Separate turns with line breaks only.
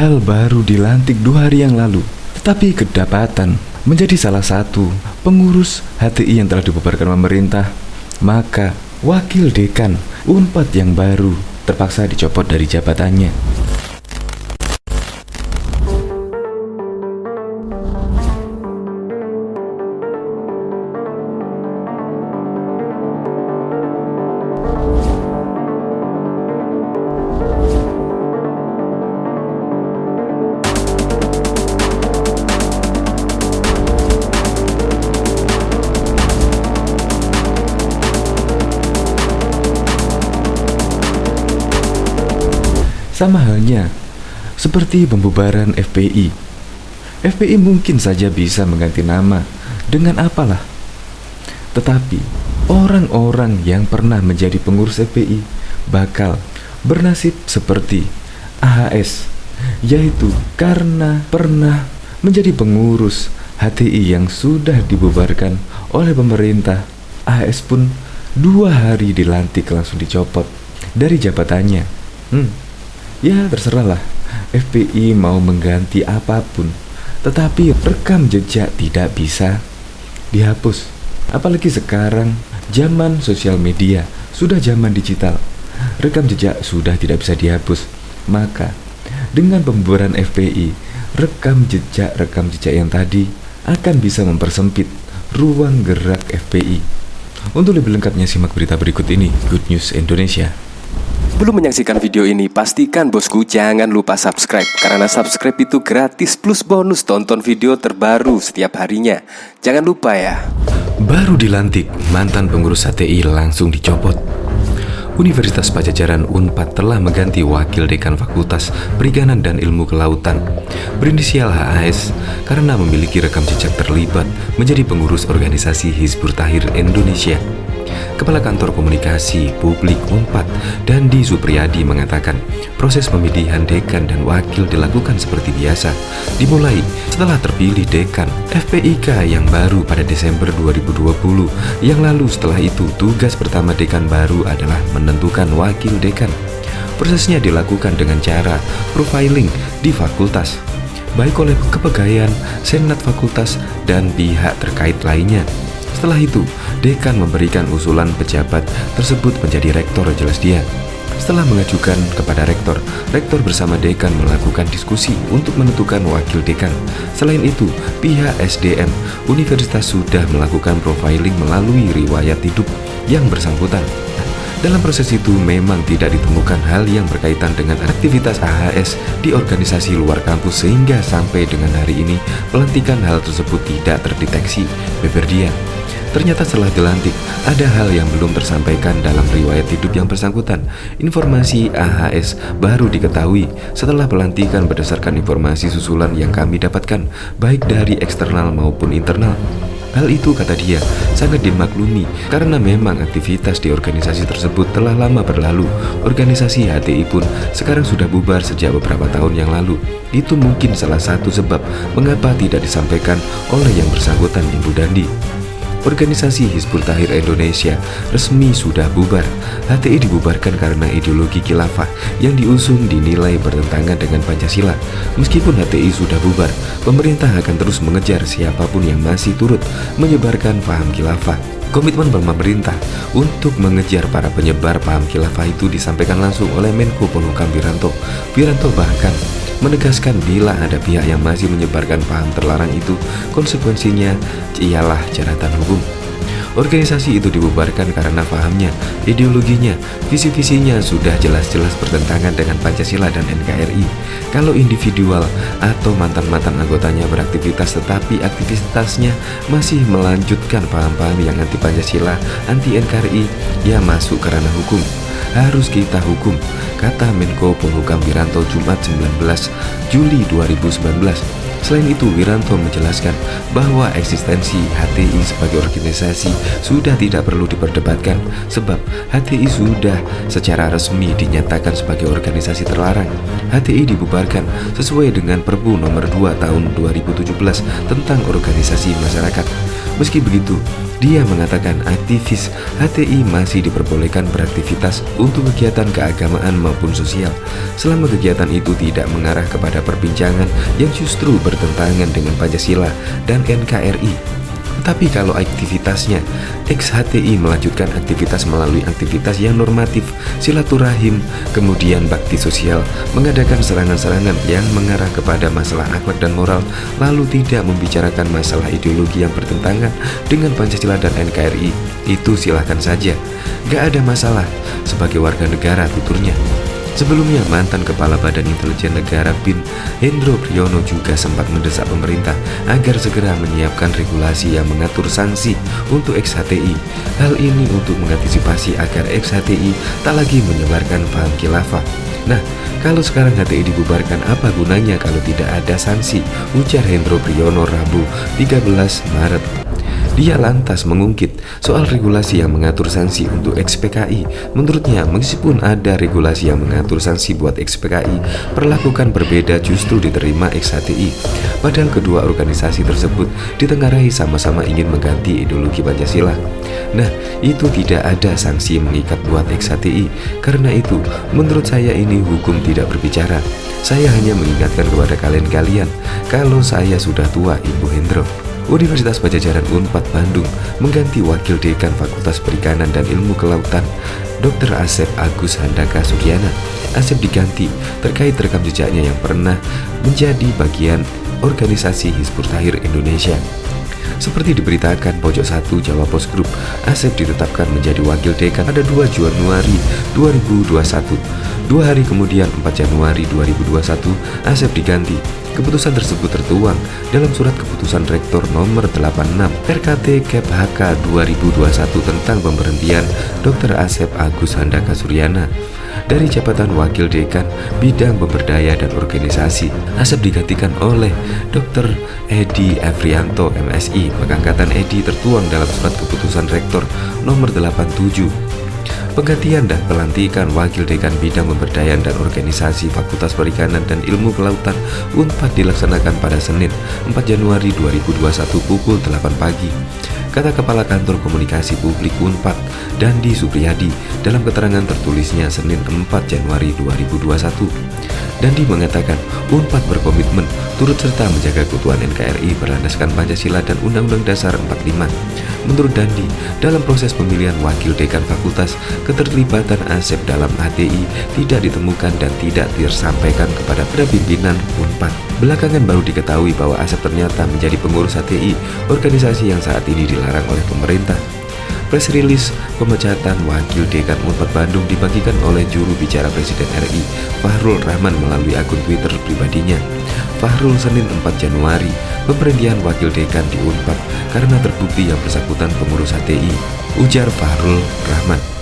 padahal baru dilantik 2 hari yang lalu, tetapi kedapatan menjadi salah satu pengurus HTI yang telah dibubarkan pemerintah. Maka wakil dekan Unpad yang baru terpaksa dicopot dari jabatannya. Sama halnya seperti pembubaran FPI. FPI mungkin saja bisa mengganti nama dengan apalah. Tetapi orang-orang yang pernah menjadi pengurus FPI bakal bernasib seperti AHS, yaitu karena pernah menjadi pengurus HTI yang sudah dibubarkan oleh pemerintah. AHS pun 2 hari dilantik langsung dicopot dari jabatannya. Ya terserahlah, FPI mau mengganti apapun, tetapi rekam jejak tidak bisa dihapus. Apalagi sekarang zaman sosial media, sudah zaman digital, rekam jejak sudah tidak bisa dihapus. Maka dengan pembubaran FPI, rekam jejak yang tadi akan bisa mempersempit ruang gerak FPI. Untuk lebih lengkapnya simak berita berikut ini, Good News Indonesia.
Belum menyaksikan video ini, pastikan bosku jangan lupa subscribe. Karena subscribe itu gratis plus bonus tonton video terbaru setiap harinya. Jangan lupa ya.
Baru dilantik, mantan pengurus HTI langsung dicopot. Universitas Padjadjaran Unpad telah mengganti wakil dekan Fakultas Perikanan dan Ilmu Kelautan berinisial HAS karena memiliki rekam jejak terlibat menjadi pengurus organisasi Hizbut Tahrir Indonesia. Kepala Kantor Komunikasi Publik Unpad, Dandi Supriyadi mengatakan proses pemilihan dekan dan wakil dilakukan seperti biasa, dimulai setelah terpilih dekan FPIK yang baru pada Desember 2020 yang lalu. Setelah itu, tugas pertama dekan baru adalah menentukan wakil dekan. Prosesnya dilakukan dengan cara profiling di fakultas, baik oleh kepegawaian, senat fakultas, dan pihak terkait lainnya. Setelah itu, dekan memberikan usulan pejabat tersebut menjadi rektor, jelas dia. Setelah mengajukan kepada rektor, rektor bersama dekan melakukan diskusi untuk menentukan wakil dekan. Selain itu, pihak SDM universitas sudah melakukan profiling melalui riwayat hidup yang bersangkutan. Dalam proses itu memang tidak ditemukan hal yang berkaitan dengan aktivitas AHS di organisasi luar kampus, sehingga sampai dengan hari ini pelantikan hal tersebut tidak terdeteksi, beber dia. Ternyata setelah dilantik, ada hal yang belum tersampaikan dalam riwayat hidup yang bersangkutan. Informasi AHS baru diketahui setelah pelantikan berdasarkan informasi susulan yang kami dapatkan, baik dari eksternal maupun internal. Hal itu, kata dia, sangat dimaklumi karena memang aktivitas di organisasi tersebut telah lama berlalu. Organisasi HTI pun sekarang sudah bubar sejak beberapa tahun yang lalu. Itu mungkin salah satu sebab mengapa tidak disampaikan oleh yang bersangkutan, Ibu Dandi. Organisasi Hizbut Tahrir Indonesia resmi sudah bubar. HTI dibubarkan karena ideologi khilafah yang diusung dinilai bertentangan dengan Pancasila. Meskipun HTI sudah bubar, pemerintah akan terus mengejar siapapun yang masih turut menyebarkan paham khilafah. Komitmen pemerintah untuk mengejar para penyebar paham khilafah itu disampaikan langsung oleh Menko Polhukam Wiranto. Wiranto bahkan menegaskan bila ada pihak yang masih menyebarkan paham terlarang itu, konsekuensinya ialah jeratan hukum. Organisasi itu dibubarkan karena pahamnya, ideologinya, visi-visinya sudah jelas-jelas bertentangan dengan Pancasila dan NKRI. Kalau individual atau mantan-mantan anggotanya beraktivitas tetapi aktivitasnya masih melanjutkan paham-paham yang anti Pancasila, anti NKRI, ya masuk ke ranah hukum. Harus kita hukum, kata Menko Polhukam Wiranto Jumat 19 Juli 2019. Selain itu, Wiranto menjelaskan bahwa eksistensi HTI sebagai organisasi sudah tidak perlu diperdebatkan sebab HTI sudah secara resmi dinyatakan sebagai organisasi terlarang. HTI dibubarkan sesuai dengan Perpu nomor 2 tahun 2017 tentang organisasi masyarakat. Meski begitu, Dia mengatakan aktivis HTI masih diperbolehkan beraktivitas untuk kegiatan keagamaan maupun sosial selama kegiatan itu tidak mengarah kepada perbincangan yang justru bertentangan dengan Pancasila dan NKRI. Tetapi kalau aktivitasnya, ex-HTI melanjutkan aktivitas melalui aktivitas yang normatif, silaturahim, kemudian bakti sosial, mengadakan serangan-serangan yang mengarah kepada masalah akhlak dan moral, lalu tidak membicarakan masalah ideologi yang bertentangan dengan Pancasila dan NKRI, itu silahkan saja. Gak ada masalah sebagai warga negara, tuturnya. Sebelumnya, mantan Kepala Badan Intelijen Negara BIN, Hendro Priyono juga sempat mendesak pemerintah agar segera menyiapkan regulasi yang mengatur sanksi untuk ex-HTI. Hal ini untuk mengantisipasi agar ex-HTI tak lagi menyebarkan paham khilafah. Nah, kalau sekarang HTI dibubarkan, apa gunanya kalau tidak ada sanksi? Ujar Hendro Priyono Rabu 13 Maret. Dia lantas mengungkit soal regulasi yang mengatur sanksi untuk ex-PKI. Menurutnya, meskipun ada regulasi yang mengatur sanksi buat ex-PKI, perlakukan berbeda justru diterima ex-HTI. Padahal kedua organisasi tersebut ditengarai sama-sama ingin mengganti ideologi Pancasila. Nah, itu tidak ada sanksi mengikat buat ex-HTI. Karena itu, menurut saya ini hukum tidak berbicara. Saya hanya mengingatkan kepada kalian-kalian, kalau saya sudah tua, Ibu Hendro. Universitas Padjadjaran Unpad Bandung mengganti Wakil Dekan Fakultas Perikanan dan Ilmu Kelautan, Dr. Asep Agus Handaka Suryana. Asep diganti terkait rekam jejaknya yang pernah menjadi bagian organisasi Hizbut Tahrir Indonesia. Seperti diberitakan Pojok 1 Jawa Post Group, Asep ditetapkan menjadi Wakil Dekan pada 2 Januari 2021. 2 hari kemudian, 4 Januari 2021, Asep diganti. Keputusan tersebut tertuang dalam Surat Keputusan Rektor Nomor 86 RKT Kep HK 2021 tentang pemberhentian Dr. Asep Agus Handaka Suryana dari jabatan Wakil Dekan Bidang Pemberdaya dan Organisasi. Asep digantikan oleh Dr. Edi Evrianto MSI. Pengangkatan Edi tertuang dalam Surat Keputusan Rektor Nomor 87. Penggantian dan pelantikan Wakil Dekan Bidang Pemberdayaan dan Organisasi Fakultas Perikanan dan Ilmu Kelautan Unpad dilaksanakan pada Senin 4 Januari 2021 pukul 8 pagi. Kata Kepala Kantor Komunikasi Publik Unpad, Dandi Supriyadi, dalam keterangan tertulisnya Senin 4 Januari 2021. Dandi mengatakan Unpad berkomitmen turut serta menjaga keutuhan NKRI berlandaskan Pancasila dan Undang-Undang Dasar 45. Menurut Dandi, dalam proses pemilihan Wakil Dekan Fakultas, keterlibatan Asep dalam HTI tidak ditemukan dan tidak disampaikan kepada pimpinan Unpad. Belakangan baru diketahui bahwa Asep ternyata menjadi pengurus HTI, organisasi yang saat ini dilarang oleh pemerintah. Press release pemecatan Wakil Dekan Unpad Bandung dibagikan oleh juru bicara Presiden RI, Fahrul Rahman, melalui akun Twitter pribadinya. Fahrul, Senin 4 Januari, pemberhentian Wakil Dekan di Unpad karena terbukti yang bersangkutan pengurus HTI, ujar Fahrul Rahman.